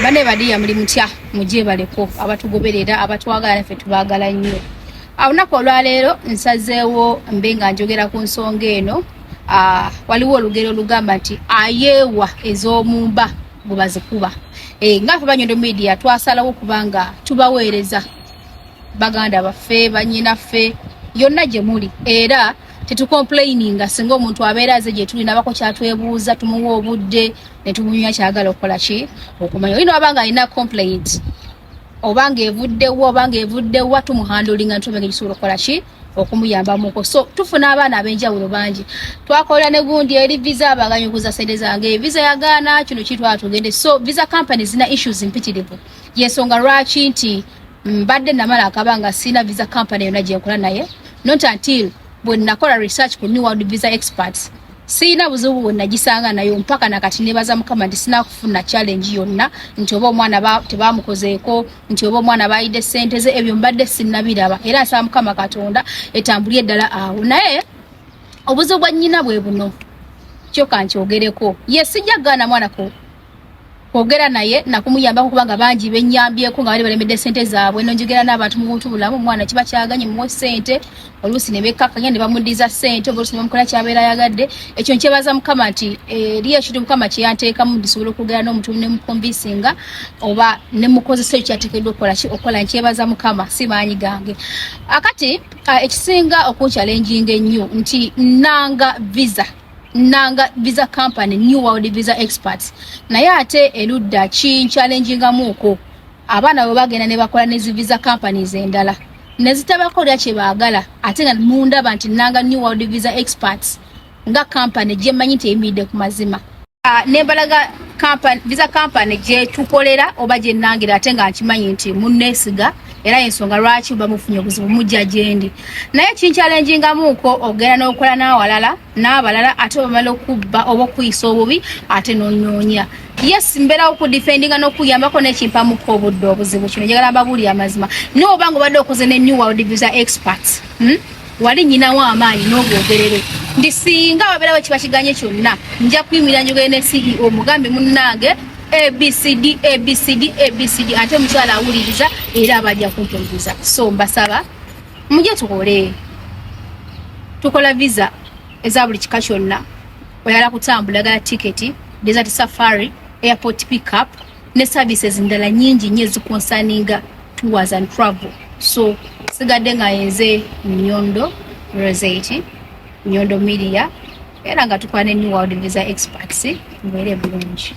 bane badiya muli mutya mujje baleko abatugoberera abatwagala naffe tubagala nnyo. Awunako olwaleero nsazeewo mbenga njogera ku nsonga eno. Waliwo olugero lugamba nti ayeewa ez'omumba bwe bazikuba. Ngaffe Banyondo Media twasalawo kubanga tubaweereza baganda baffe bannyinaffe yonna gye muli era tetucomplaininga singa omuntu abeera aze gye tuli nabako kyatwebuuza tumuwa obudde ne tumunywa kyagala okukola ki okumanya olina wabanga alina complaint obanga evuddewa tumuhandolinga ntubenge gisobola okukola ki okumuyambamuko. So tufuna abaana ab'enjawulo bangi twakolera ne gundi eri visa abaganya okuza sente zange visa yagaana kino kitwala tugende. So visa companies zina issues mpitirivu yensonga lwaki nti mbadde namala akabanga sina visa company yonna gye nkola naye not until when nakola research ku New World Visa Experts sina buzibu bwonna gisanga nayo mpaka nakati nebaza Mukama nti sina kufuna challenge yonna nti oba omwana tebamukozeeko nti oba omwana bayidde ssente ze ebyo mbadde sinnabiraba era nsaba Mukama Katonda etambulye eddala awo. Naye obuzibu bwa nnyina bwe buno kyokka nkyogereko ye sijja gaana mwana ko kwogera naye nakumuyambako kubanga bangi bennyambyeko nga bali balemedde ssente zaabwe nonjogera n'abantu mu buntu bulamu omwana kiba kyaganye muwe ssente oluusi ne bekkakanya ne bamuddiza ssente oluusi ne bamukola kyabeera yagadde. Ekyo nkyebaza Mukama nti eri ekintu Mukama kye yanteekamu ndisobola okwogera n'omuntu ne mukombisinga oba ne mukozesa ekyo kyateekeddwa okukola nkyebaza Mukama si maanyi gange. Akati ekisinga okunchallenging ennyo nti nanga visa company New World Visa Experts naye ate eludda kinchallengingamuuko abaana bwe bagenda ne bakola ne visa companies endala ne zitabakolera kye baagala ate nga mundaba nti nanga New World Visa Experts nga company gye mmanyi nti eyimiridde ku mazima. Nembalaga visa company gye tukolera oba gye nnangira ate nga nkimanyi nti munneesiga era ensonga lwaki bamufunye obuzibu mujja gyendi. Naye kinchallengingamuuko ogenda n'okola n'abalala ate bamala okubba oba okuyisa obubi ate n'onnoonya. Yes mbeerawo okudifendinga n'okuyambako n'ekimpamuko obudde obuzibu kino njagala mbabuulire amazima. Naye obanga obadde okoze ne New World Visa Experts wali nnyinawo amaanyi n'obwogerere ndi singa wabeerawo kiba kiganye kyonna nja kuyimirira njogere ne CEO mugambe munnange ABCD ate mukyala awuliriza era abajja kumpuliriza. So mbasaba mujye tukola visa eza buli kika kyonna oyala kutambula gala tiketi desert safari airport pickup ne services ndala nyingi nnyo ezikonsaninga tours and travel. So sigadde nga yenze Nyondo Rosette Nyondo Media era nga tukola ne New World Visa Experts mbeere bulungi.